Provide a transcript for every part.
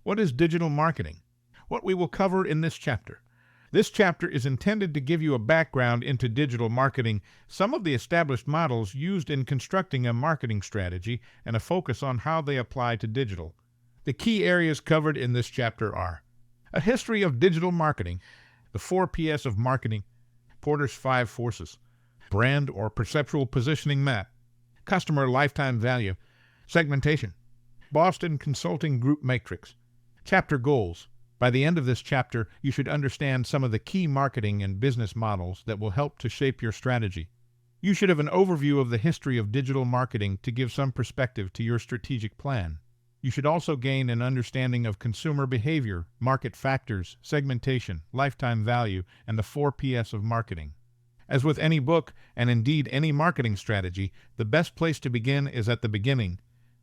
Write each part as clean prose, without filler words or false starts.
What is digital marketing? What we will cover in this chapter. This chapter is intended to give you a background into digital marketing, some of the established models used in constructing a marketing strategy, and a focus on how they apply to digital. The key areas covered in this chapter are a history of digital marketing, the 4 Ps of marketing, Porter's 5 forces, brand or perceptual positioning map, customer lifetime value, segmentation, Boston Consulting Group matrix, chapter goals. By the end of this chapter, you should understand some of the key marketing and business models that will help to shape your strategy. You should have an overview of the history of digital marketing to give some perspective to your strategic plan. You should also gain an understanding of consumer behavior, market factors, segmentation, lifetime value, and the 4 Ps of marketing. As with any book, and indeed any marketing strategy, the best place to begin is at the beginning.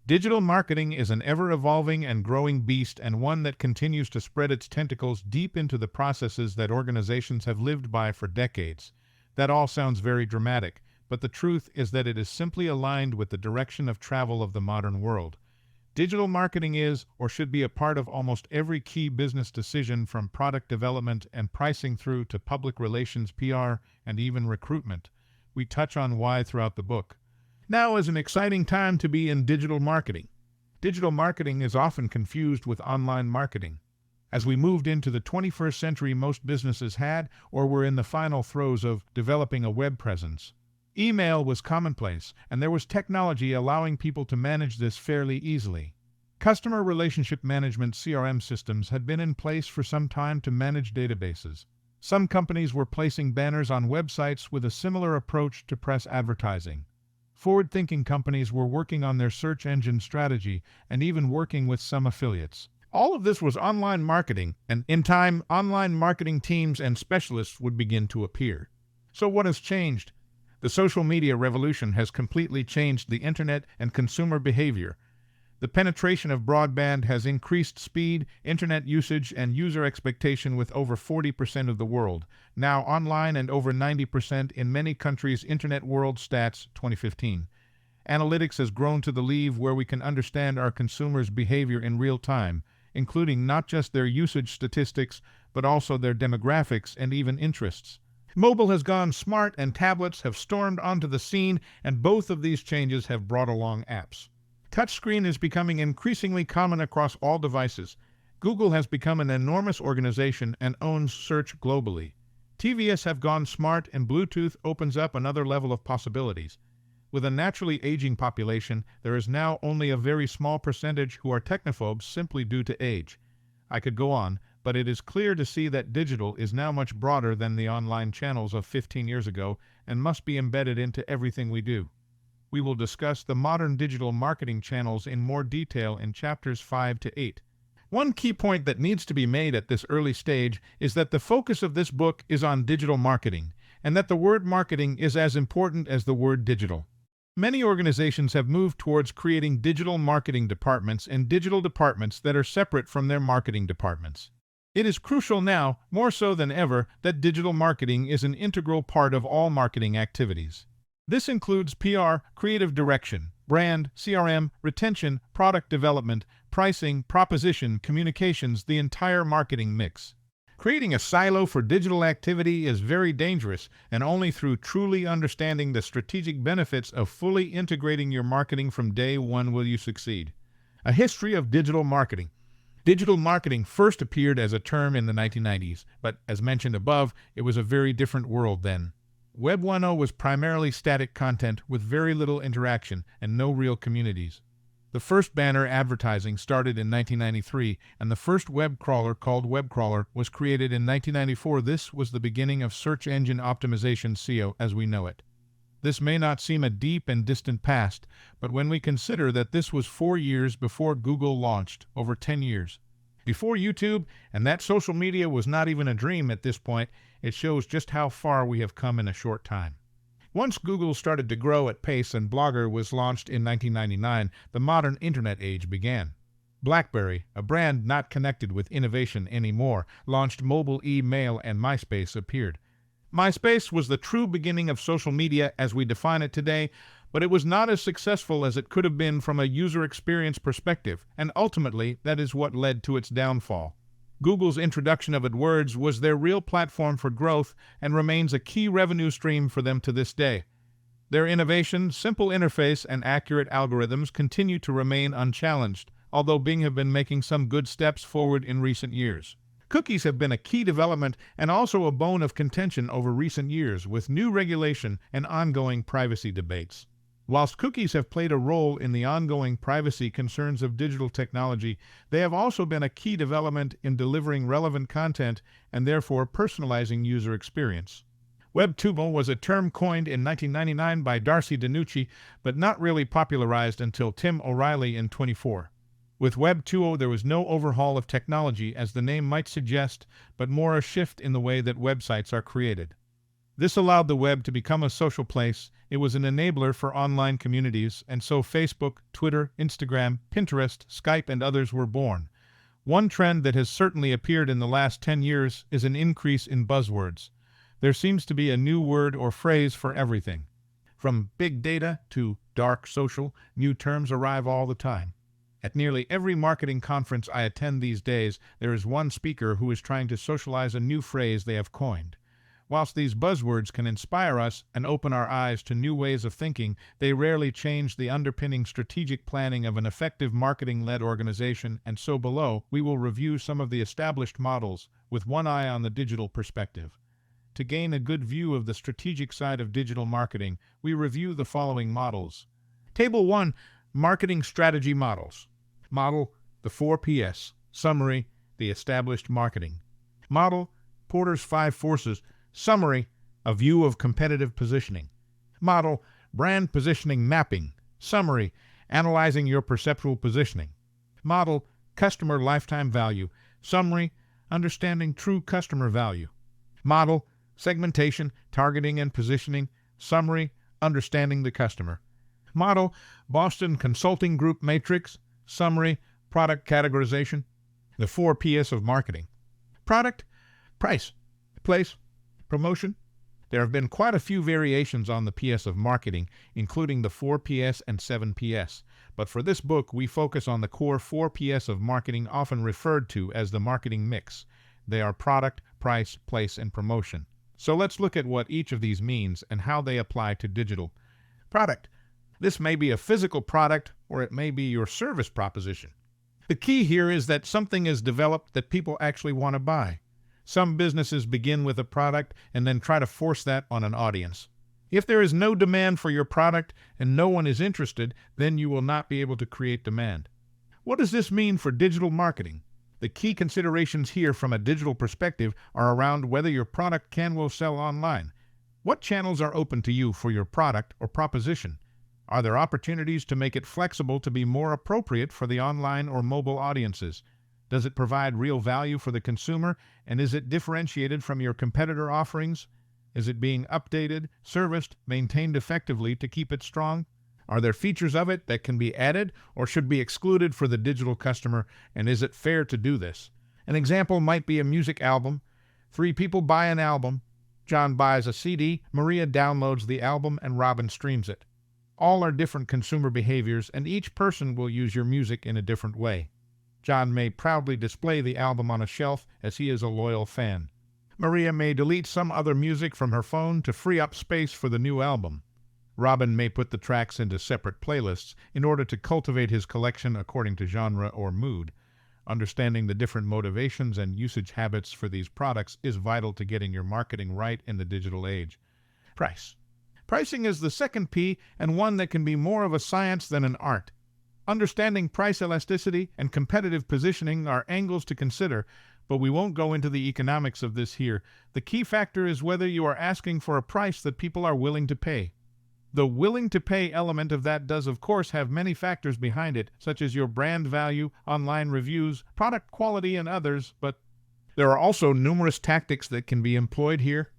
Digital marketing is an ever-evolving and growing beast, and one that continues to spread its tentacles deep into the processes that organizations have lived by for decades. That all sounds very dramatic, but the truth is that it is simply aligned with the direction of travel of the modern world. Digital marketing is, or should be, a part of almost every key business decision, from product development and pricing through to public relations, PR, and even recruitment. We touch on why throughout the book. Now is an exciting time to be in digital marketing. Digital marketing is often confused with online marketing. As we moved into the 21st century, most businesses had or were in the final throes of developing a web presence. Email was commonplace, and there was technology allowing people to manage this fairly easily. Customer relationship management (CRM) systems had been in place for some time to manage databases. Some companies were placing banners on websites with a similar approach to press advertising. Forward-thinking companies were working on their search engine strategy and even working with some affiliates. All of this was online marketing, and in time, online marketing teams and specialists would begin to appear. So what has changed? The social media revolution has completely changed the internet and consumer behavior. The penetration of broadband has increased speed, internet usage, and user expectation, with over 40% of the world now online and over 90% in many countries. Internet World Stats 2015. Analytics has grown to the level where we can understand our consumers' behavior in real time, including not just their usage statistics, but also their demographics and even interests. Mobile has gone smart, and tablets have stormed onto the scene, and both of these changes have brought along apps. Touchscreen is becoming increasingly common across all devices. Google has become an enormous organization and owns search globally. TVs have gone smart, and Bluetooth opens up another level of possibilities. With a naturally aging population, there is now only a very small percentage who are technophobes simply due to age. I could go on, but it is clear to see that digital is now much broader than the online channels of 15 years ago and must be embedded into everything we do. We will discuss the modern digital marketing channels in more detail in chapters 5 to 8. One key point that needs to be made at this early stage is that the focus of this book is on digital marketing, and that the word marketing is as important as the word digital. Many organizations have moved towards creating digital marketing departments and digital departments that are separate from their marketing departments. It is crucial now, more so than ever, that digital marketing is an integral part of all marketing activities. This includes PR, creative direction, brand, CRM, retention, product development, pricing, proposition, communications, the entire marketing mix. Creating a silo for digital activity is very dangerous, and only through truly understanding the strategic benefits of fully integrating your marketing from day one will you succeed. A history of digital marketing. Digital marketing first appeared as a term in the 1990s, but as mentioned above, it was a very different world then. Web 1.0 was primarily static content with very little interaction and no real communities. The first banner advertising started in 1993, and the first web crawler, called Web Crawler, was created in 1994. This was the beginning of search engine optimization (SEO) as we know it. This may not seem a deep and distant past, but when we consider that this was 4 years before Google launched, over 10 years. Before YouTube, and that social media was not even a dream at this point, it shows just how far we have come in a short time. Once Google started to grow at pace and Blogger was launched in 1999, the modern internet age began. BlackBerry, a brand not connected with innovation anymore, launched mobile email, and MySpace appeared. MySpace was the true beginning of social media as we define it today, but it was not as successful as it could have been from a user experience perspective, and ultimately that is what led to its downfall. Google's introduction of AdWords was their real platform for growth and remains a key revenue stream for them to this day. Their innovation, simple interface, and accurate algorithms continue to remain unchallenged, although Bing have been making some good steps forward in recent years. Cookies have been a key development and also a bone of contention over recent years, with new regulation and ongoing privacy debates. Whilst cookies have played a role in the ongoing privacy concerns of digital technology, they have also been a key development in delivering relevant content and therefore personalizing user experience. Web 2.0 was a term coined in 1999 by Darcy DiNucci, but not really popularized until Tim O'Reilly in 2004. With Web 2.0, there was no overhaul of technology, as the name might suggest, but more a shift in the way that websites are created. This allowed the web to become a social place. It was an enabler for online communities, and so Facebook, Twitter, Instagram, Pinterest, Skype, and others were born. One trend that has certainly appeared in the last 10 years is an increase in buzzwords. There seems to be a new word or phrase for everything. From big data to dark social, new terms arrive all the time. At nearly every marketing conference I attend these days, there is one speaker who is trying to socialize a new phrase they have coined. Whilst these buzzwords can inspire us and open our eyes to new ways of thinking, they rarely change the underpinning strategic planning of an effective marketing-led organization, and so below, we will review some of the established models with one eye on the digital perspective. To gain a good view of the strategic side of digital marketing, we review the following models. Table 1. Marketing Strategy Models. Model, the 4 Ps. Summary, the established marketing. Model, Porter's 5 Forces. Summary, a view of competitive positioning. Model, brand positioning mapping. Summary, analyzing your perceptual positioning. Model, customer lifetime value. Summary, understanding true customer value. Model, segmentation, targeting, and positioning. Summary, understanding the customer. Model, Boston Consulting Group Matrix. Summary, product categorization. The 4 Ps of marketing. Product, price, place, promotion. There have been quite a few variations on the PS of marketing, including the 4 PS and 7 PS, but for this book we focus on the core 4 PS of marketing, often referred to as the marketing mix. They are product, price, place, and promotion. So let's look at what each of these means and how they apply to digital. Product. This may be a physical product or it may be your service proposition. The key here is that something is developed that people actually want to buy. Some businesses begin with a product and then try to force that on an audience. If there is no demand for your product and no one is interested, then you will not be able to create demand. What does this mean for digital marketing? The key considerations here from a digital perspective are around whether your product can will sell online. What channels are open to you for your product or proposition? Are there opportunities to make it flexible to be more appropriate for the online or mobile audiences? Does it provide real value for the consumer, and is it differentiated from your competitor offerings? Is it being updated, serviced, maintained effectively to keep it strong? Are there features of it that can be added or should be excluded for the digital customer, and is it fair to do this? An example might be a music album. 3 people buy an album. John buys a CD, Maria downloads the album, and Robin streams it. All are different consumer behaviors, and each person will use your music in a different way. John may proudly display the album on a shelf as he is a loyal fan. Maria may delete some other music from her phone to free up space for the new album. Robin may put the tracks into separate playlists in order to cultivate his collection according to genre or mood. Understanding the different motivations and usage habits for these products is vital to getting your marketing right in the digital age. Price. Pricing is the second P, and one that can be more of a science than an art. Understanding price elasticity and competitive positioning are angles to consider, but we won't go into the economics of this here. The key factor is whether you are asking for a price that people are willing to pay. The willing to pay element of that does of course have many factors behind it, such as your brand value, online reviews, product quality, and others, but there are also numerous tactics that can be employed here.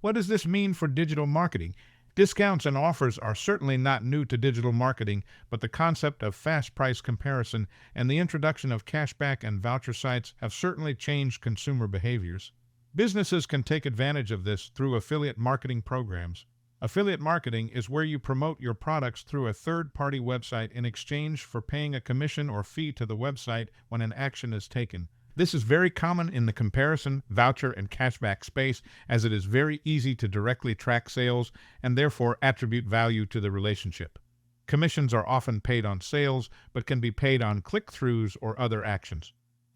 What does this mean for digital marketing? Discounts and offers are certainly not new to digital marketing, but the concept of fast price comparison and the introduction of cashback and voucher sites have certainly changed consumer behaviors. Businesses can take advantage of this through affiliate marketing programs. Affiliate marketing is where you promote your products through a third-party website in exchange for paying a commission or fee to the website when an action is taken. This is very common in the comparison, voucher, and cashback space, as it is very easy to directly track sales and therefore attribute value to the relationship. Commissions are often paid on sales, but can be paid on click-throughs or other actions.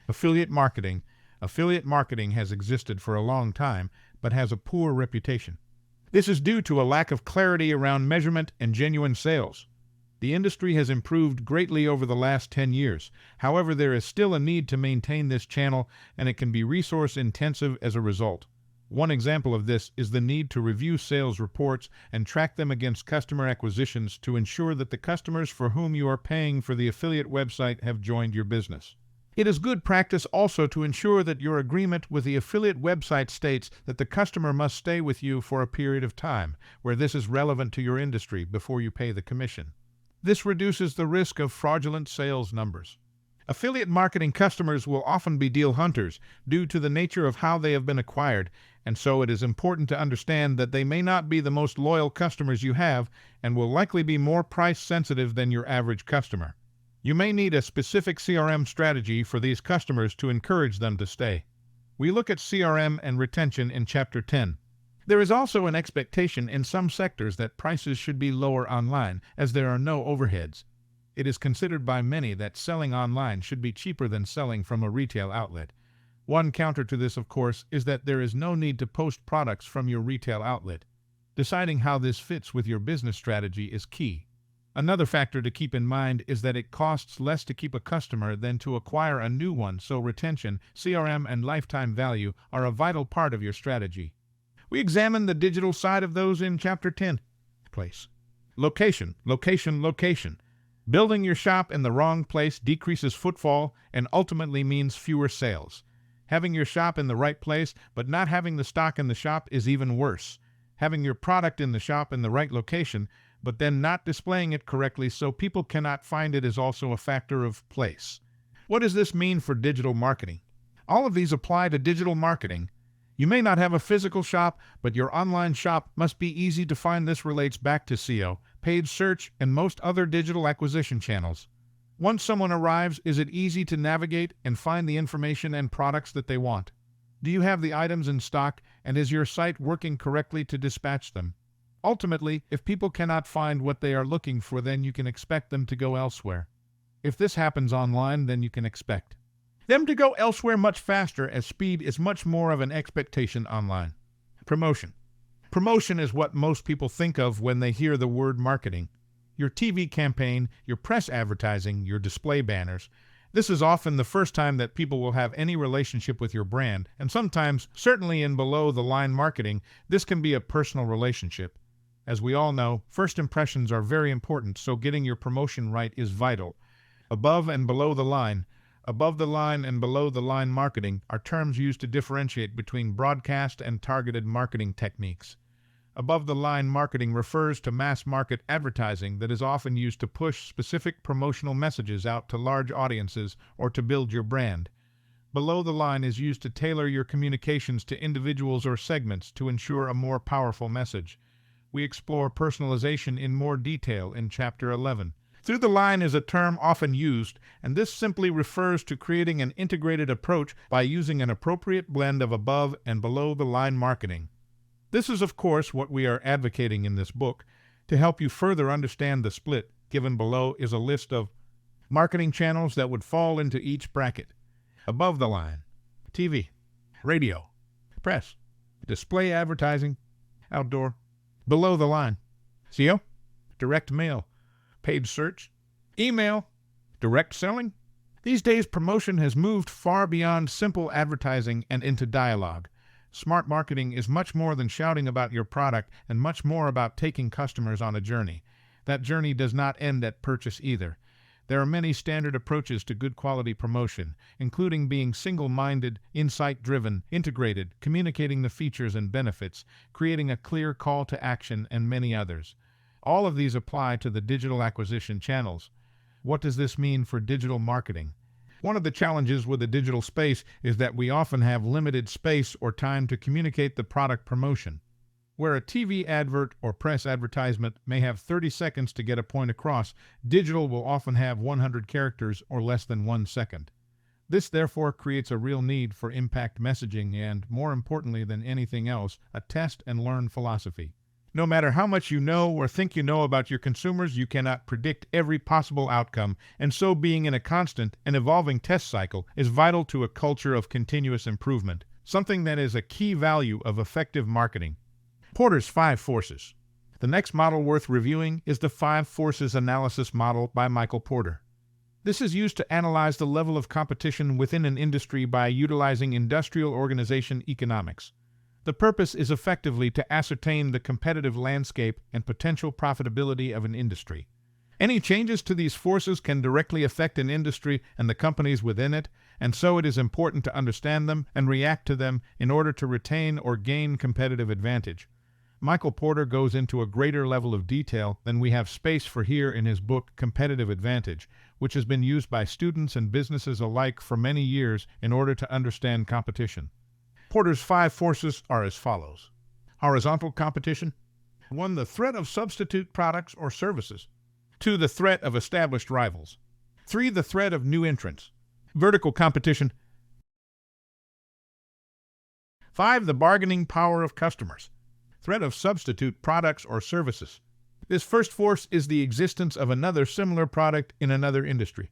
Affiliate marketing. Affiliate marketing has existed for a long time, but has a poor reputation. This is due to a lack of clarity around measurement and genuine sales. The industry has improved greatly over the last 10 years. However, there is still a need to maintain this channel, and it can be resource-intensive as a result. One example of this is the need to review sales reports and track them against customer acquisitions to ensure that the customers for whom you are paying for the affiliate website have joined your business. It is good practice also to ensure that your agreement with the affiliate website states that the customer must stay with you for a period of time, where this is relevant to your industry, before you pay the commission. This reduces the risk of fraudulent sales numbers. Affiliate marketing customers will often be deal hunters due to the nature of how they have been acquired, and so it is important to understand that they may not be the most loyal customers you have and will likely be more price sensitive than your average customer. You may need a specific CRM strategy for these customers to encourage them to stay. We look at CRM and retention in Chapter 10. There is also an expectation in some sectors that prices should be lower online, as there are no overheads. It is considered by many that selling online should be cheaper than selling from a retail outlet. One counter to this, of course, is that there is no need to post products from your retail outlet. Deciding how this fits with your business strategy is key. Another factor to keep in mind is that it costs less to keep a customer than to acquire a new one, so retention, CRM, and lifetime value are a vital part of your strategy. We examine the digital side of those in Chapter 10. Place. Location. Building your shop in the wrong place decreases footfall and ultimately means fewer sales. Having your shop in the right place but not having the stock in the shop is even worse. Having your product in the shop in the right location but then not displaying it correctly so people cannot find it is also a factor of place. What does this mean for digital marketing? All of these apply to digital marketing. You may not have a physical shop, but your online shop must be easy to find. This relates back to SEO, paid search, and most other digital acquisition channels. Once someone arrives, is it easy to navigate and find the information and products that they want? Do you have the items in stock, and is your site working correctly to dispatch them? Ultimately, if people cannot find what they are looking for, then you can expect them to go elsewhere. If this happens online, then you can expect them to go elsewhere much faster, as speed is much more of an expectation online. Promotion. Promotion is what most people think of when they hear the word marketing. Your TV campaign, your press advertising, your display banners. This is often the first time that people will have any relationship with your brand, and sometimes, certainly in below-the-line marketing, this can be a personal relationship. As we all know, first impressions are very important, so getting your promotion right is vital. Above and below the line and below-the-line marketing are terms used to differentiate between broadcast and targeted marketing techniques. Above-the-line marketing refers to mass-market advertising that is often used to push specific promotional messages out to large audiences or to build your brand. Below the line is used to tailor your communications to individuals or segments to ensure a more powerful message. We explore personalization in more detail in Chapter 11. Through the line is a term often used, and this simply refers to creating an integrated approach by using an appropriate blend of above and below-the-line marketing. This is, of course, what we are advocating in this book. To help you further understand the split, given below is a list of marketing channels that would fall into each bracket. Above the line: TV, radio, press, display advertising, outdoor. Below the line: SEO, direct mail, paid search, email, direct selling. These days, promotion has moved far beyond simple advertising and into dialogue. Smart marketing is much more than shouting about your product and much more about taking customers on a journey. That journey does not end at purchase either. There are many standard approaches to good quality promotion, including being single-minded, insight-driven, integrated, communicating the features and benefits, creating a clear call to action, and many others. All of these apply to the digital acquisition channels. What does this mean for digital marketing? One of the challenges with the digital space is that we often have limited space or time to communicate the product promotion. Where a TV advert or press advertisement may have 30 seconds to get a point across, digital will often have 100 characters or less than 1 second. This therefore creates a real need for impact messaging and, more importantly than anything else, a test and learn philosophy. No matter how much you know or think you know about your consumers, you cannot predict every possible outcome, and so being in a constant and evolving test cycle is vital to a culture of continuous improvement, something that is a key value of effective marketing. Porter's 5 Forces. The next model worth reviewing is the 5 Forces Analysis Model by Michael Porter. This is used to analyze the level of competition within an industry by utilizing industrial organization economics. The purpose is effectively to ascertain the competitive landscape and potential profitability of an industry. Any changes to these forces can directly affect an industry and the companies within it, and so it is important to understand them and react to them in order to retain or gain competitive advantage. Michael Porter goes into a greater level of detail than we have space for here in his book Competitive Advantage, which has been used by students and businesses alike for many years in order to understand competition. Porter's 5 forces are as follows. Horizontal competition. 1. The threat of substitute products or services. 2. The threat of established rivals. 3. The threat of new entrants. Vertical competition. 5. The bargaining power of customers. Threat of substitute products or services. This first force is the existence of another similar product in another industry.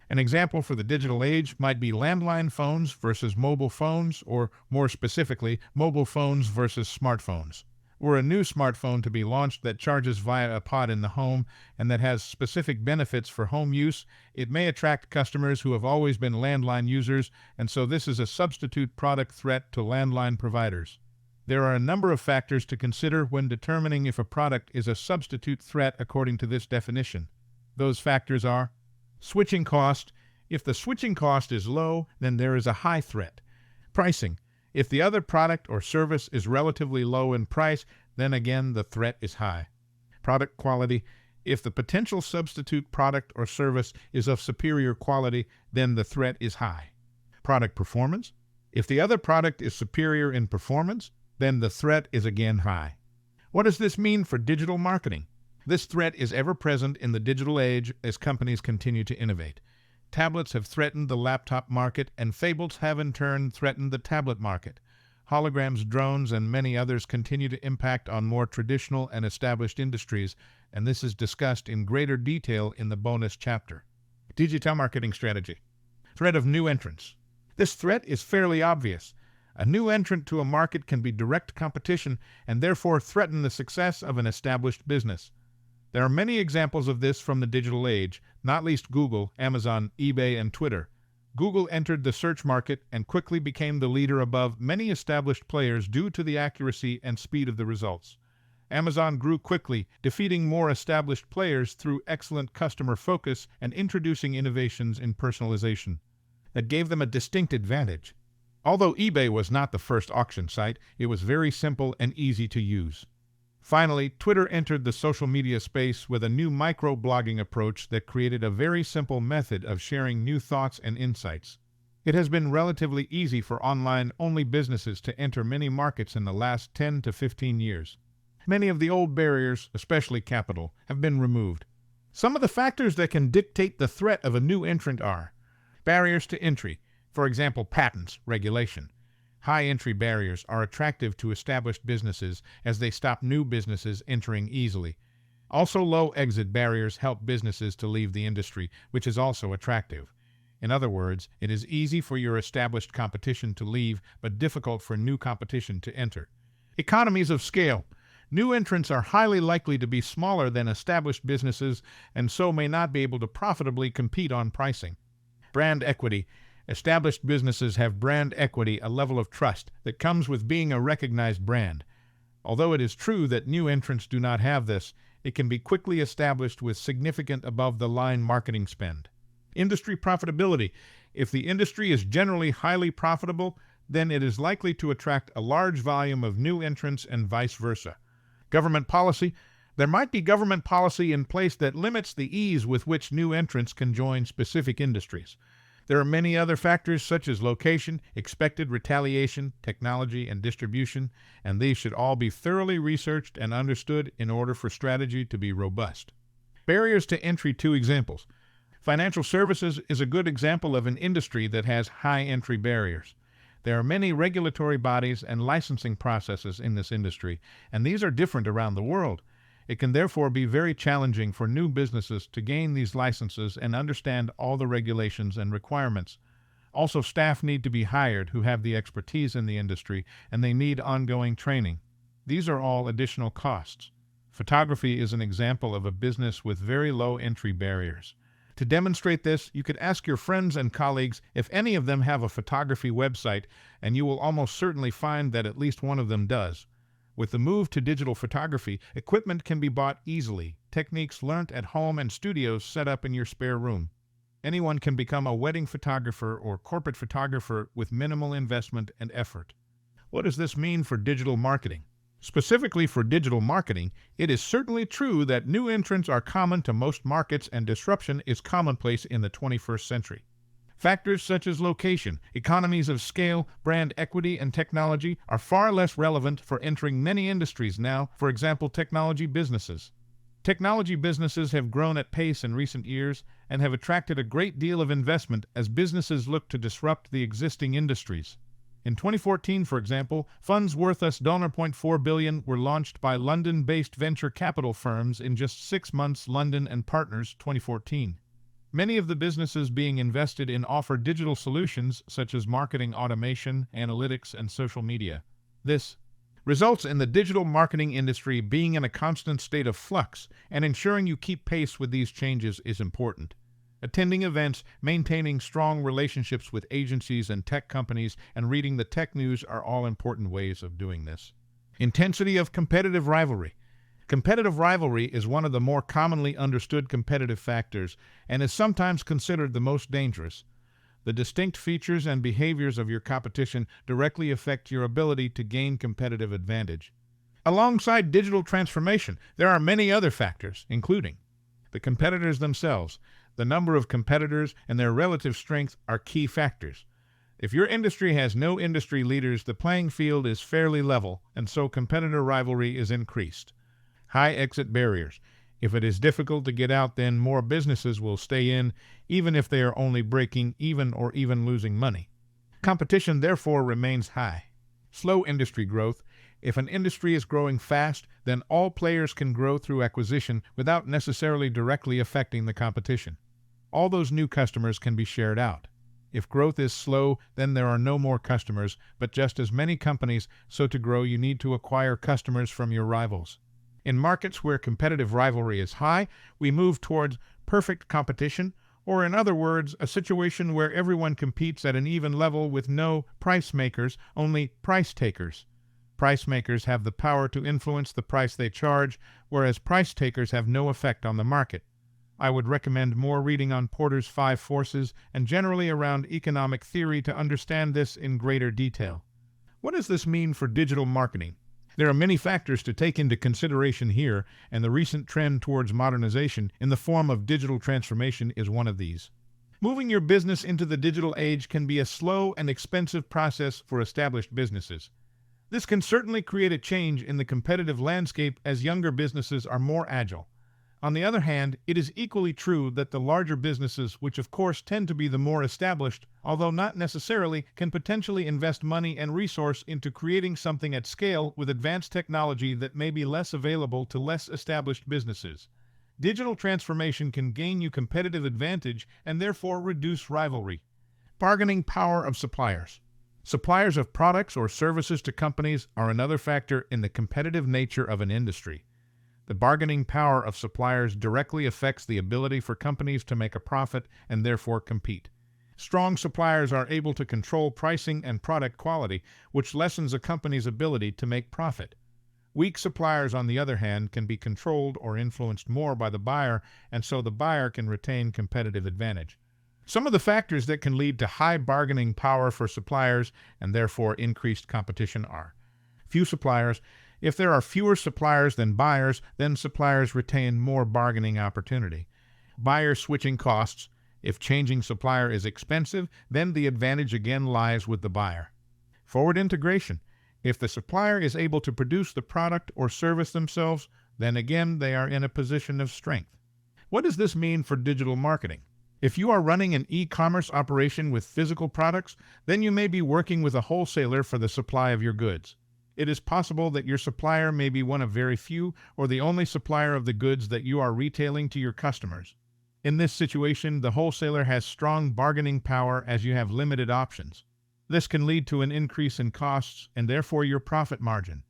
An example for the digital age might be landline phones versus mobile phones, or more specifically, mobile phones versus smartphones. Were a new smartphone to be launched that charges via a pod in the home and that has specific benefits for home use, it may attract customers who have always been landline users, and so this is a substitute product threat to landline providers. There are a number of factors to consider when determining if a product is a substitute threat according to this definition. Those factors are switching cost. If the switching cost is low, then there is a high threat. Pricing. If the other product or service is relatively low in price, then again the threat is high. Product quality. If the potential substitute product or service is of superior quality, then the threat is high. Product performance. If the other product is superior in performance, then the threat is again high. What does this mean for digital marketing? This threat is ever present in the digital age as companies continue to innovate. Tablets have threatened the laptop market, and fables have in turn threatened the tablet market. Holograms, drones, and many others continue to impact on more traditional and established industries, and this is discussed in greater detail in the bonus chapter. Digital marketing strategy. Threat of new entrants. This threat is fairly obvious. A new entrant to a market can be direct competition and therefore threaten the success of an established business. There are many examples of this from the digital age, not least Google, Amazon, eBay, and Twitter. Google entered the search market and quickly became the leader above many established players due to the accuracy and speed of the results. Amazon grew quickly, defeating more established players through excellent customer focus and introducing innovations in personalization that gave them a distinct advantage. Although eBay was not the first auction site, it was very simple and easy to use. Finally, Twitter entered the social media space with a new micro-blogging approach that created a very simple method of sharing new thoughts and insights. It has been relatively easy for online-only businesses to enter many markets in the last 10 to 15 years. Many of the old barriers, especially capital, have been removed. Some of the factors that can dictate the threat of a new entrant are barriers to entry. For example, patents, regulation. High entry barriers are attractive to established businesses as they stop new businesses entering easily. Also, low exit barriers help businesses to leave the industry, which is also attractive. In other words, it is easy for your established competition to leave, but difficult for new competition to enter. Economies of scale. New entrants are highly likely to be smaller than established businesses and so may not be able to profitably compete on pricing. Brand equity. Established businesses have brand equity, a level of trust that comes with being a recognized brand. Although it is true that new entrants do not have this, it can be quickly established with significant above-the-line marketing spend. Industry profitability. If the industry is generally highly profitable, then it is likely to attract a large volume of new entrants and vice versa. Government policy. There might be government policy in place that limits the ease with which new entrants can join specific industries. There are many other factors such as location, expected retaliation, technology, and distribution, and these should all be thoroughly researched and understood in order for strategy to be robust. Barriers to entry. Two examples. Financial services is a good example of an industry that has high entry barriers. There are many regulatory bodies and licensing processes in this industry, and these are different around the world. It can therefore be very challenging for new businesses to gain these licenses and understand all the regulations and requirements. Also, staff need to be hired who have the expertise in the industry, and they need ongoing training. These are all additional costs. Photography is an example of a business with very low entry barriers. To demonstrate this, you could ask your friends and colleagues if any of them have a photography website, and you will almost certainly find that at least one of them does. With the move to digital photography, equipment can be bought easily, techniques learnt at home, and studios set up in your spare room. Anyone can become a wedding photographer or corporate photographer with minimal investment and effort. What does this mean for digital marketing? Specifically for digital marketing, it is certainly true that new entrants are common to most markets and disruption is commonplace in the 21st century. Factors such as location, economies of scale, brand equity, and technology are far less relevant for entering many industries now, for example, technology businesses. Technology businesses have grown at pace in recent years and have attracted a great deal of investment as businesses look to disrupt the existing industries. In 2014, for example, funds worth $0.4 billion were launched by London-based venture capital firms in just 6 months. London and Partners 2014. Many of the businesses being invested in offer digital solutions such as marketing automation, analytics, and social media. This results in the digital marketing industry being in a constant state of flux, and ensuring you keep pace with these changes is important. Attending events, maintaining strong relationships with agencies and tech companies, and reading the tech news are all important ways of doing this. Intensity of competitive rivalry. Competitive rivalry is one of the more commonly understood competitive factors and is sometimes considered the most dangerous. The distinct features and behaviors of your competition directly affect your ability to gain competitive advantage. Alongside digital transformation, there are many other factors, including the competitors themselves. The number of competitors and their relative strength are key factors. If your industry has no industry leaders, the playing field is fairly level, and so competitor rivalry is increased. High exit barriers. If it is difficult to get out, then more businesses will stay in, even if they are only breaking even or even losing money. Competition therefore remains high. Slow industry growth. If an industry is growing fast, then all players can grow through acquisition without necessarily directly affecting the competition. All those new customers can be shared out. If growth is slow, then there are no more customers, but just as many companies, so to grow you need to acquire customers from your rivals. In markets where competitive rivalry is high, we move towards perfect competition, or in other words, a situation where everyone competes at an even level with no price makers, only price takers. Price makers have the power to influence the price they charge, whereas price takers have no effect on the market. I would recommend more reading on Porter's 5 forces and generally around economic theory to understand this in greater detail. What does this mean for digital marketing? There are many factors to take into consideration here, and the recent trend towards modernization in the form of digital transformation is one of these. Moving your business into the digital age can be a slow and expensive process for established businesses. This can certainly create a change in the competitive landscape as younger businesses are more agile. On the other hand, it is equally true that the larger businesses, which of course tend to be the more established, although not necessarily, can potentially invest money and resource into creating something at scale with advanced technology that may be less available to less established businesses. Digital transformation can gain you competitive advantage and therefore reduce rivalry. Bargaining power of suppliers. Suppliers of products or services to companies are another factor in the competitive nature of an industry. The bargaining power of suppliers directly affects the ability for companies to make a profit and therefore compete. Strong suppliers are able to control pricing and product quality, which lessens a company's ability to make profit. Weak suppliers, on the other hand, can be controlled or influenced more by the buyer, and so the buyer can retain competitive advantage. Some of the factors that can lead to high bargaining power for suppliers and therefore increased competition are: few suppliers. If there are fewer suppliers than buyers, then suppliers retain more bargaining opportunity. Buyer switching costs. If changing supplier is expensive, then the advantage again lies with the buyer. Forward integration. If the supplier is able to produce the product or service themselves, then again they are in a position of strength. What does this mean for digital marketing? If you are running an e-commerce operation with physical products, then you may be working with a wholesaler for the supply of your goods. It is possible that your supplier may be one of very few or the only supplier of the goods that you are retailing to your customers. In this situation, the wholesaler has strong bargaining power as you have limited options. This can lead to an increase in costs and therefore your profit margin.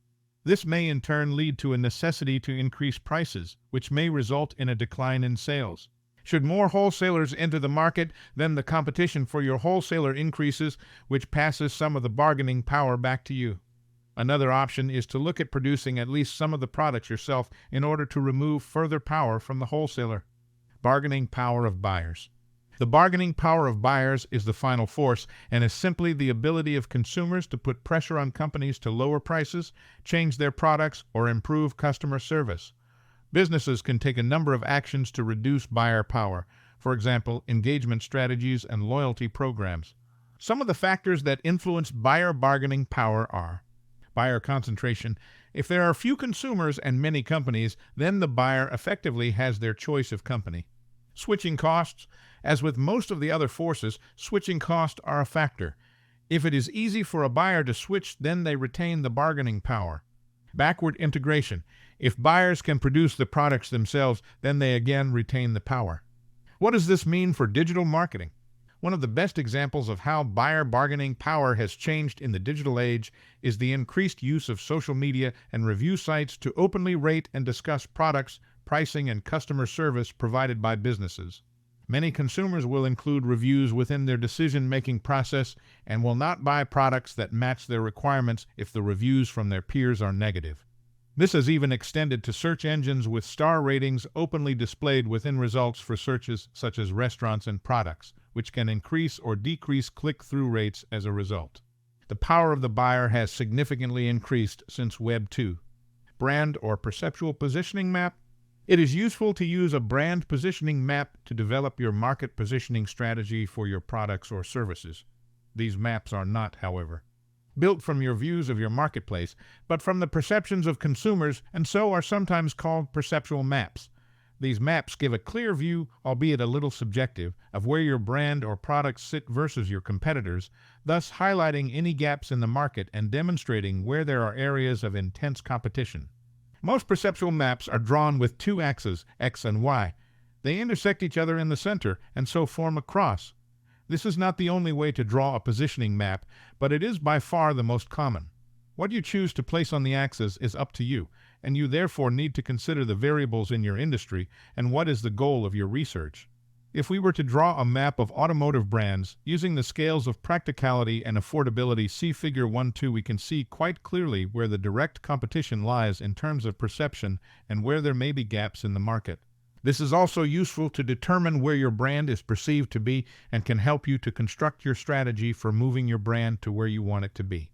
This may in turn lead to a necessity to increase prices, which may result in a decline in sales. Should more wholesalers enter the market, then the competition for your wholesaler increases, which passes some of the bargaining power back to you. Another option is to look at producing at least some of the products yourself in order to remove further power from the wholesaler. Bargaining power of buyers. The bargaining power of buyers is the final force and is simply the ability of consumers to put pressure on companies to lower prices, change their products, or improve customer service. Businesses can take a number of actions to reduce buyer power, for example, engagement strategies and loyalty programs. Some of the factors that influence buyer bargaining power are buyer concentration. If there are few consumers and many companies, then the buyer effectively has their choice of company. Switching costs. As with most of the other forces, switching costs are a factor. If it is easy for a buyer to switch, then they retain the bargaining power. Backward integration. If buyers can produce the products themselves, then they again retain the power. What does this mean for digital marketing? One of the best examples of how buyer bargaining power has changed in the digital age is the increased use of social media and review sites to openly rate and discuss products, pricing, and customer service provided by businesses. Many consumers will include reviews within their decision-making process and will not buy products that match their requirements if the reviews from their peers are negative. This has even extended to search engines with star ratings openly displayed within results for searches such as restaurants and products, which can increase or decrease click-through rates as a result. The power of the buyer has significantly increased since Web 2. Brand or perceptual positioning map. It is useful to use a brand positioning map to develop your market positioning strategy for your products or services. These maps are not, however, built from your views of your marketplace, but from the perceptions of consumers, and so are sometimes called perceptual maps. These maps give a clear view, albeit a little subjective, of where your brand or products sit versus your competitors, thus highlighting any gaps in the market and demonstrating where there are areas of intense competition. Most perceptual maps are drawn with two axes, X and Y. They intersect each other in the center and so form a cross. This is not the only way to draw a positioning map, but it is by far the most common. What you choose to place on the axis is up to you, and you therefore need to consider the variables in your industry and what is the goal of your research. If we were to draw a map of automotive brands, using the scales of practicality and affordability, see Figure 1.2, we can see quite clearly where the direct competition lies in terms of perception and where there may be gaps in the market. This is also useful to determine where your brand is perceived to be and can help you to construct your strategy for moving your brand to where you want it to be.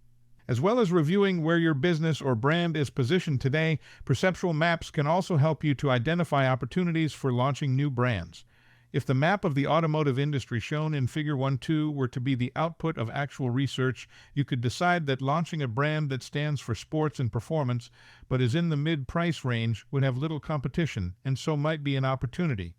As well as reviewing where your business or brand is positioned today, perceptual maps can also help you to identify opportunities for launching new brands. If the map of the automotive industry shown in Figure 1.2 were to be the output of actual research, you could decide that launching a brand that stands for sports and performance, but is in the mid-price range, would have little competition, and so might be an opportunity.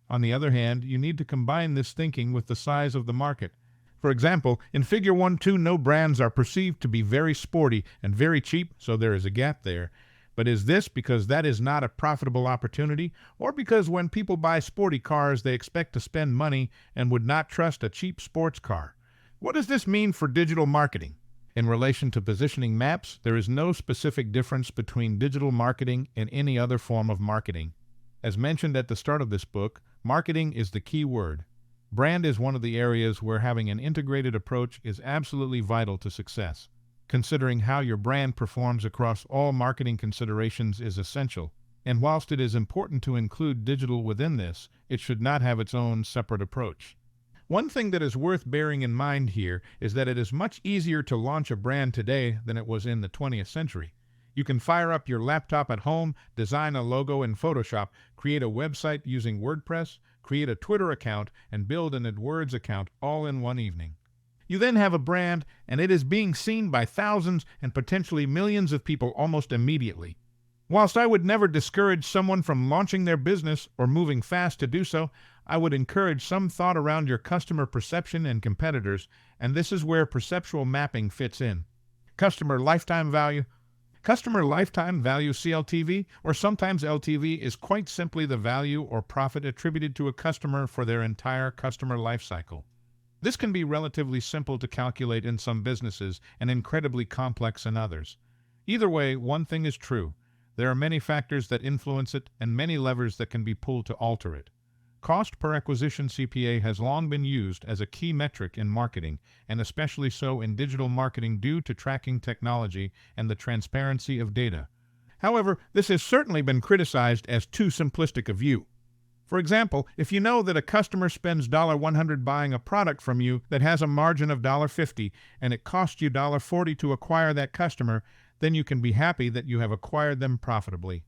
On the other hand, you need to combine this thinking with the size of the market. For example, in Figure 1.2, no brands are perceived to be very sporty and very cheap, so there is a gap there. But is this because that is not a profitable opportunity, or because when people buy sporty cars, they expect to spend money and would not trust a cheap sports car? What does this mean for digital marketing? In relation to positioning maps, there is no specific difference between digital marketing and any other form of marketing. As mentioned at the start of this book, marketing is the key word. Brand is one of the areas where having an integrated approach is absolutely vital to success. Considering how your brand performs across all marketing considerations is essential, and whilst it is important to include digital within this, it should not have its own separate approach. One thing that is worth bearing in mind here is that it is much easier to launch a brand today than it was in the 20th century. You can fire up your laptop at home, design a logo in Photoshop, create a website using WordPress, create a Twitter account, and build an AdWords account all in one evening. You then have a brand, and it is being seen by thousands and potentially millions of people almost immediately. Whilst I would never discourage someone from launching their business or moving fast to do so, I would encourage some thought around your customer perception and competitors, and this is where perceptual mapping fits in. Customer lifetime value. Customer lifetime value, CLTV, or sometimes LTV, is quite simply the value or profit attributed to a customer for their entire customer life cycle. This can be relatively simple to calculate in some businesses and incredibly complex in others. Either way, one thing is true. There are many factors that influence it and many levers that can be pulled to alter it. Cost per acquisition CPA has long been used as a key metric in marketing, and especially so in digital marketing due to tracking technology and the transparency of data. However, this has certainly been criticized as too simplistic a view. For example, if you know that a customer spends $100 buying a product from you that has a margin of $50 and it costs you $40 to acquire that customer, then you can be happy that you have acquired them profitably.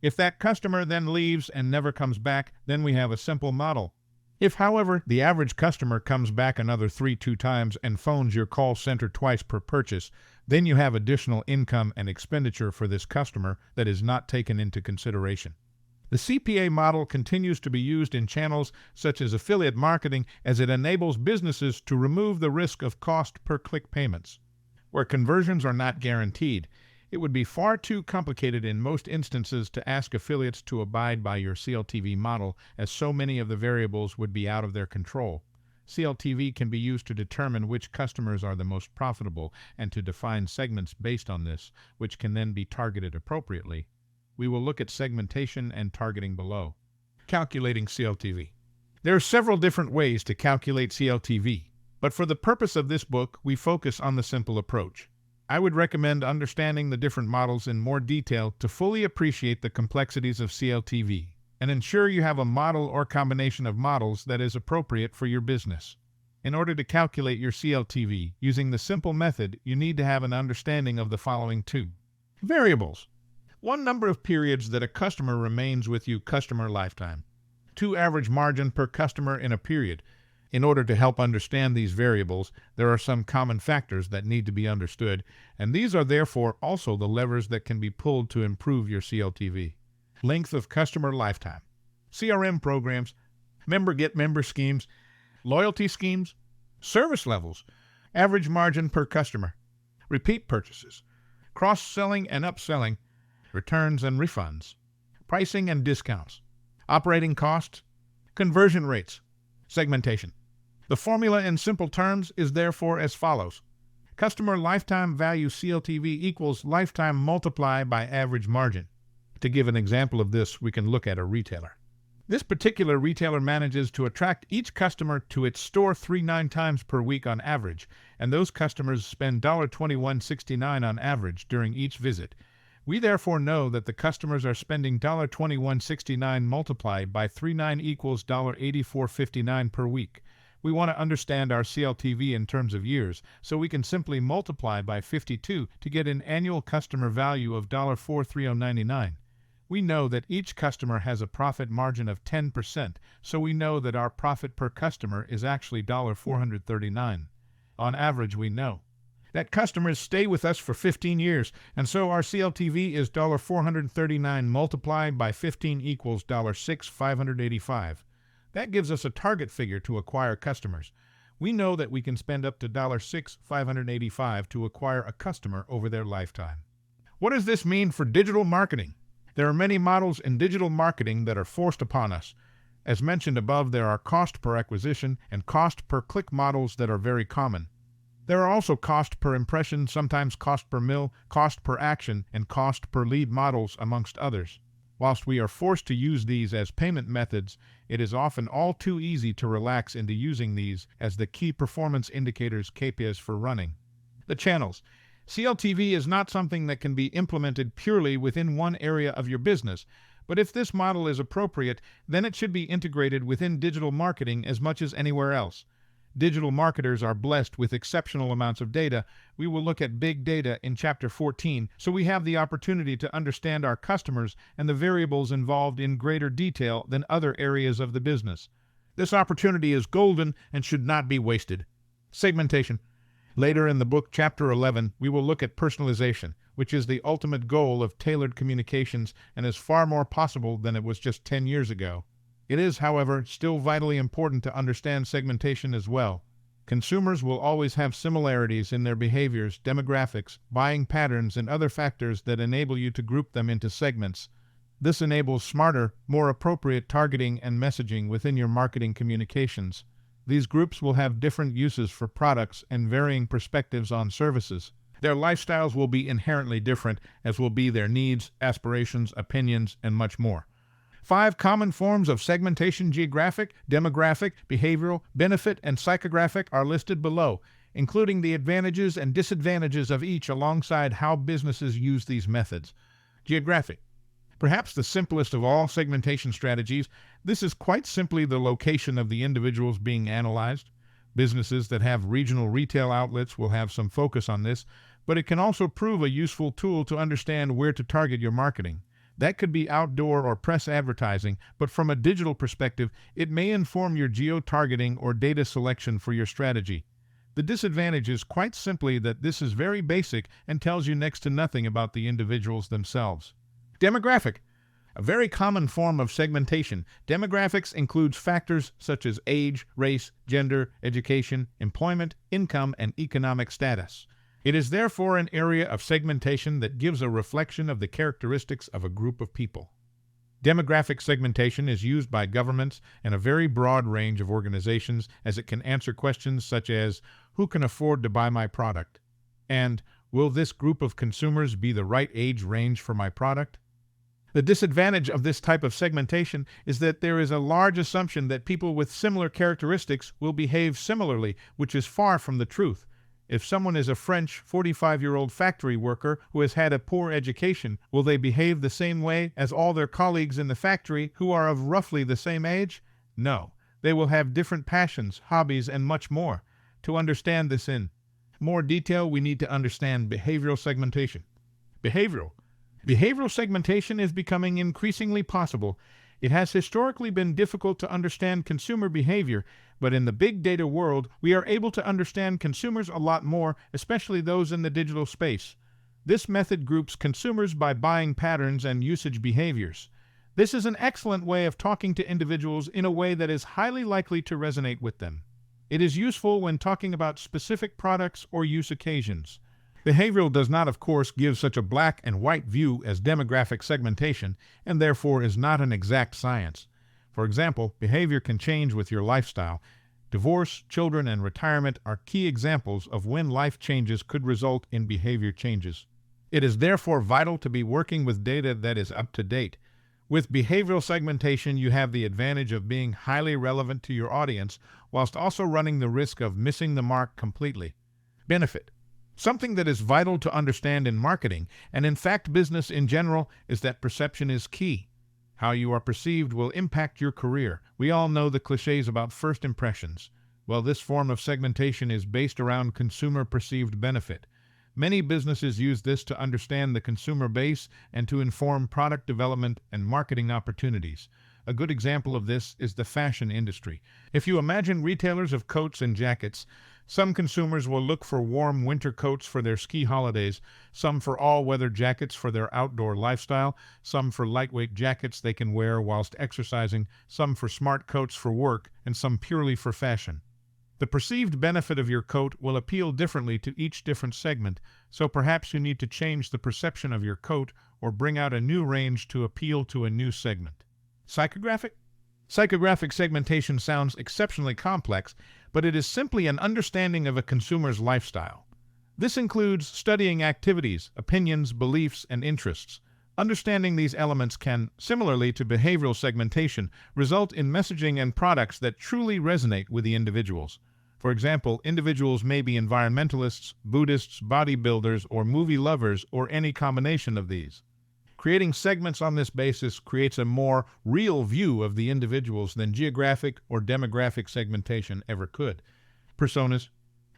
If that customer then leaves and never comes back, then we have a simple model. If, however, the average customer comes back another 2 times and phones your call center twice per purchase, then you have additional income and expenditure for this customer that is not taken into consideration. The CPA model continues to be used in channels such as affiliate marketing as it enables businesses to remove the risk of cost per click payments. Where conversions are not guaranteed, it would be far too complicated in most instances to ask affiliates to abide by your CLTV model, as so many of the variables would be out of their control. CLTV can be used to determine which customers are the most profitable and to define segments based on this, which can then be targeted appropriately. We will look at segmentation and targeting below. Calculating CLTV. There are several different ways to calculate CLTV, but for the purpose of this book, we focus on the simple approach. I would recommend understanding the different models in more detail to fully appreciate the complexities of CLTV and ensure you have a model or combination of models that is appropriate for your business. In order to calculate your CLTV using the simple method, you need to have an understanding of the following 2 variables. 1 number of periods that a customer remains with you, customer lifetime. 2 average margin per customer in a period. In order to help understand these variables, there are some common factors that need to be understood, and these are therefore also the levers that can be pulled to improve your CLTV. Length of customer lifetime. CRM programs, member-get-member schemes, loyalty schemes, service levels, average margin per customer, repeat purchases, cross-selling and upselling, returns and refunds, pricing and discounts, operating costs, conversion rates, segmentation. The formula in simple terms is therefore as follows. Customer lifetime value CLTV equals lifetime multiplied by average margin. To give an example of this, we can look at a retailer. This particular retailer manages to attract each customer to its store 3-9 times per week on average, and those customers spend $21.69 on average during each visit. We therefore know that the customers are spending $21.69 multiplied by 3.9 equals $84.59 per week. We want to understand our CLTV in terms of years, so we can simply multiply by 52 to get an annual customer value of $430.99. We know that each customer has a profit margin of 10%, so we know that our profit per customer is actually $439. On average, we know that customers stay with us for 15 years, and so our CLTV is $439 multiplied by 15 equals $6,585. That gives us a target figure to acquire customers. We know that we can spend up to $6,585 to acquire a customer over their lifetime. What does this mean for digital marketing? There are many models in digital marketing that are forced upon us. As mentioned above, there are cost per acquisition and cost per click models that are very common. There are also cost per impression, sometimes cost per mil, cost per action, and cost per lead models, amongst others. Whilst we are forced to use these as payment methods, it is often all too easy to relax into using these as the key performance indicators KPIs for running. The channels. CLTV is not something that can be implemented purely within one area of your business, but if this model is appropriate, then it should be integrated within digital marketing as much as anywhere else. Digital marketers are blessed with exceptional amounts of data. We will look at big data in Chapter 14, so we have the opportunity to understand our customers and the variables involved in greater detail than other areas of the business. This opportunity is golden and should not be wasted. Segmentation. Later in the book, Chapter 11, we will look at personalization, which is the ultimate goal of tailored communications and is far more possible than it was just 10 years ago. It is, however, still vitally important to understand segmentation as well. Consumers will always have similarities in their behaviors, demographics, buying patterns, and other factors that enable you to group them into segments. This enables smarter, more appropriate targeting and messaging within your marketing communications. These groups will have different uses for products and varying perspectives on services. Their lifestyles will be inherently different, as will be their needs, aspirations, opinions, and much more. 5 common forms of segmentation: geographic, demographic, behavioral, benefit, and psychographic are listed below, including the advantages and disadvantages of each alongside how businesses use these methods. Geographic. Perhaps the simplest of all segmentation strategies, this is quite simply the location of the individuals being analyzed. Businesses that have regional retail outlets will have some focus on this, but it can also prove a useful tool to understand where to target your marketing. That could be outdoor or press advertising, but from a digital perspective, it may inform your geo-targeting or data selection for your strategy. The disadvantage is quite simply that this is very basic and tells you next to nothing about the individuals themselves. Demographic. A very common form of segmentation. Demographics includes factors such as age, race, gender, education, employment, income, and economic status. It is therefore an area of segmentation that gives a reflection of the characteristics of a group of people. Demographic segmentation is used by governments and a very broad range of organizations, as it can answer questions such as, who can afford to buy my product? And, will this group of consumers be the right age range for my product? The disadvantage of this type of segmentation is that there is a large assumption that people with similar characteristics will behave similarly, which is far from the truth. If someone is a French 45-year-old factory worker who has had a poor education, will they behave the same way as all their colleagues in the factory who are of roughly the same age? No. They will have different passions, hobbies, and much more. To understand this in more detail, we need to understand behavioral segmentation. Behavioral segmentation is becoming increasingly possible. It has historically been difficult to understand consumer behavior, but in the big data world, we are able to understand consumers a lot more, especially those in the digital space. This method groups consumers by buying patterns and usage behaviors. This is an excellent way of talking to individuals in a way that is highly likely to resonate with them. It is useful when talking about specific products or use occasions. Behavioral does not, of course, give such a black and white view as demographic segmentation, and therefore is not an exact science. For example, behavior can change with your lifestyle. Divorce, children, and retirement are key examples of when life changes could result in behavior changes. It is therefore vital to be working with data that is up to date. With behavioral segmentation, you have the advantage of being highly relevant to your audience, whilst also running the risk of missing the mark completely. Benefit. Something that is vital to understand in marketing, and in fact business in general, is that perception is key. How you are perceived will impact your career. We all know the cliches about first impressions. Well, this form of segmentation is based around consumer perceived benefit. Many businesses use this to understand the consumer base and to inform product development and marketing opportunities. A good example of this is the fashion industry. If you imagine retailers of coats and jackets, some consumers will look for warm winter coats for their ski holidays, some for all-weather jackets for their outdoor lifestyle, some for lightweight jackets they can wear whilst exercising, some for smart coats for work, and some purely for fashion. The perceived benefit of your coat will appeal differently to each different segment, so perhaps you need to change the perception of your coat or bring out a new range to appeal to a new segment. Psychographic? Psychographic segmentation sounds exceptionally complex, but it is simply an understanding of a consumer's lifestyle. This includes studying activities, opinions, beliefs, and interests. Understanding these elements can, similarly to behavioral segmentation, result in messaging and products that truly resonate with the individuals. For example, individuals may be environmentalists, Buddhists, bodybuilders, or movie lovers, or any combination of these. Creating segments on this basis creates a more real view of the individuals than geographic or demographic segmentation ever could. Personas.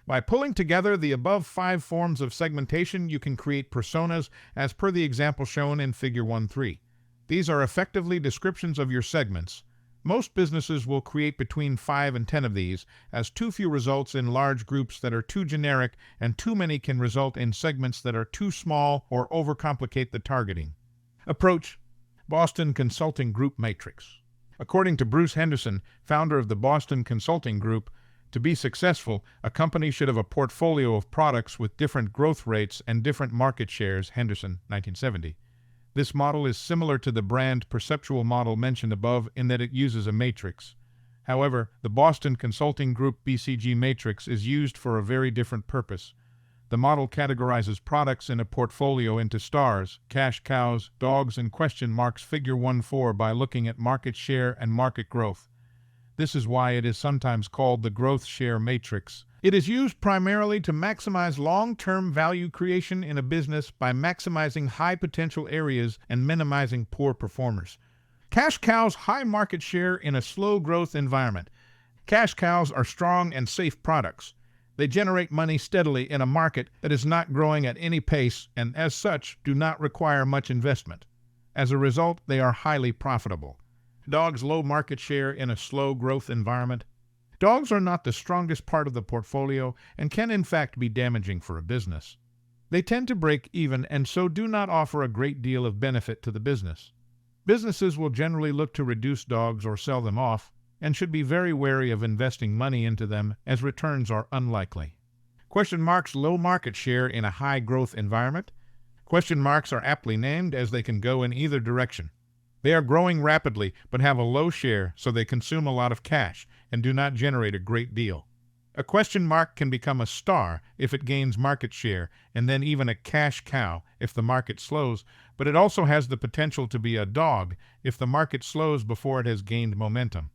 By pulling together the above 5 forms of segmentation, you can create personas as per the example shown in Figure 1.3. These are effectively descriptions of your segments. Most businesses will create between 5 and 10 of these, as too few results in large groups that are too generic, and too many can result in segments that are too small or overcomplicate the targeting. Approach: Boston Consulting Group Matrix. According to Bruce Henderson, founder of the Boston Consulting Group, to be successful, a company should have a portfolio of products with different growth rates and different market shares. Henderson, 1970. This model is similar to the brand perceptual model mentioned above in that it uses a matrix. However, the Boston Consulting Group BCG matrix is used for a very different purpose. The model categorizes products in a portfolio into stars, cash cows, dogs, and question marks figure 1-4 by looking at market share and market growth. This is why it is sometimes called the growth share matrix. It is used primarily to maximize long-term value creation in a business by maximizing high-potential areas and minimizing poor performers. Cash cows high market share in a slow-growth environment. Cash cows are strong and safe products. They generate money steadily in a market that is not growing at any pace and, as such, do not require much investment. As a result, they are highly profitable. Dogs low market share in a slow growth environment. Dogs are not the strongest part of the portfolio and can in fact be damaging for a business. They tend to break even and so do not offer a great deal of benefit to the business. Businesses will generally look to reduce dogs or sell them off and should be very wary of investing money into them as returns are unlikely. Question marks low market share in a high growth environment. Question marks are aptly named as they can go in either direction. They are growing rapidly but have a low share, so they consume a lot of cash and do not generate a great deal. A question mark can become a star if it gains market share, and then even a cash cow if the market slows, but it also has the potential to be a dog if the market slows before it has gained momentum.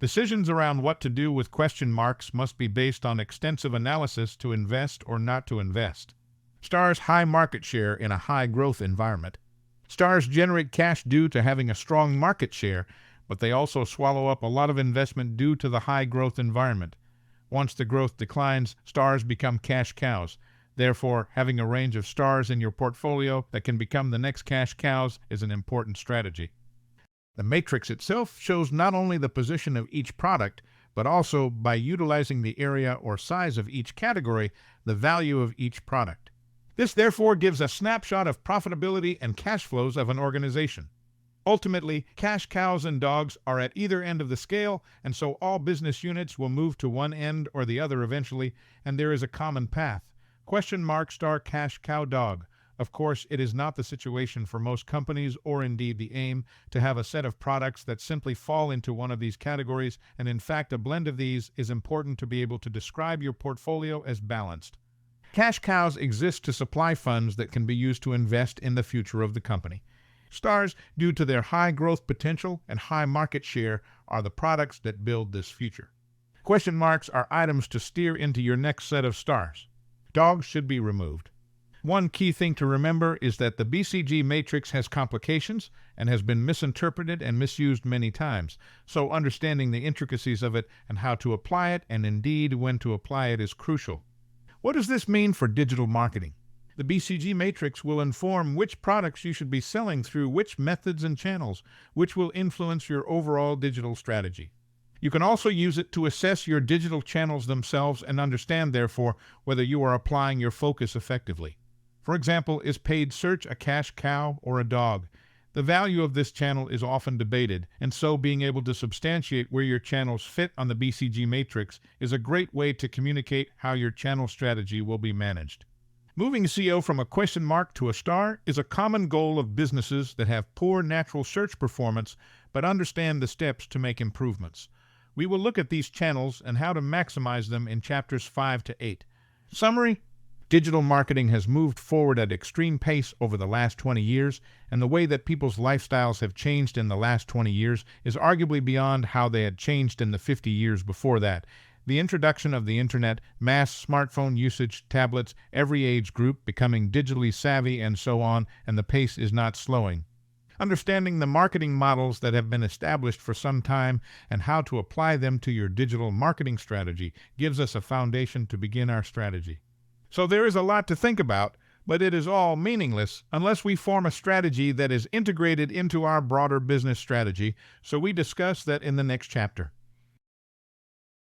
Decisions around what to do with question marks must be based on extensive analysis to invest or not to invest. Stars high market share in a high growth environment. Stars generate cash due to having a strong market share, but they also swallow up a lot of investment due to the high growth environment. Once the growth declines, stars become cash cows. Therefore, having a range of stars in your portfolio that can become the next cash cows is an important strategy. The matrix itself shows not only the position of each product, but also, by utilizing the area or size of each category, the value of each product. This therefore gives a snapshot of profitability and cash flows of an organization. Ultimately, cash cows and dogs are at either end of the scale, and so all business units will move to one end or the other eventually, and there is a common path. Question mark star cash cow dog. Of course, it is not the situation for most companies, or indeed the aim, to have a set of products that simply fall into one of these categories, and in fact a blend of these is important to be able to describe your portfolio as balanced. Cash cows exist to supply funds that can be used to invest in the future of the company. Stars, due to their high growth potential and high market share, are the products that build this future. Question marks are items to steer into your next set of stars. Dogs should be removed. One key thing to remember is that the BCG matrix has complications and has been misinterpreted and misused many times, so understanding the intricacies of it and how to apply it, and indeed when to apply it, is crucial. What does this mean for digital marketing? The BCG matrix will inform which products you should be selling through which methods and channels, which will influence your overall digital strategy. You can also use it to assess your digital channels themselves and understand, therefore, whether you are applying your focus effectively. For example, is paid search a cash cow or a dog? The value of this channel is often debated, and so being able to substantiate where your channels fit on the BCG matrix is a great way to communicate how your channel strategy will be managed. Moving SEO from a question mark to a star is a common goal of businesses that have poor natural search performance but understand the steps to make improvements. We will look at these channels and how to maximize them in chapters 5 to 8. Summary: digital marketing has moved forward at extreme pace over the last 20 years, and the way that people's lifestyles have changed in the last 20 years is arguably beyond how they had changed in the 50 years before that. The introduction of the internet, mass smartphone usage, tablets, every age group becoming digitally savvy, and so on, and the pace is not slowing. Understanding the marketing models that have been established for some time and how to apply them to your digital marketing strategy gives us a foundation to begin our strategy. So there is a lot to think about, but it is all meaningless unless we form a strategy that is integrated into our broader business strategy, so we discuss that in the next chapter.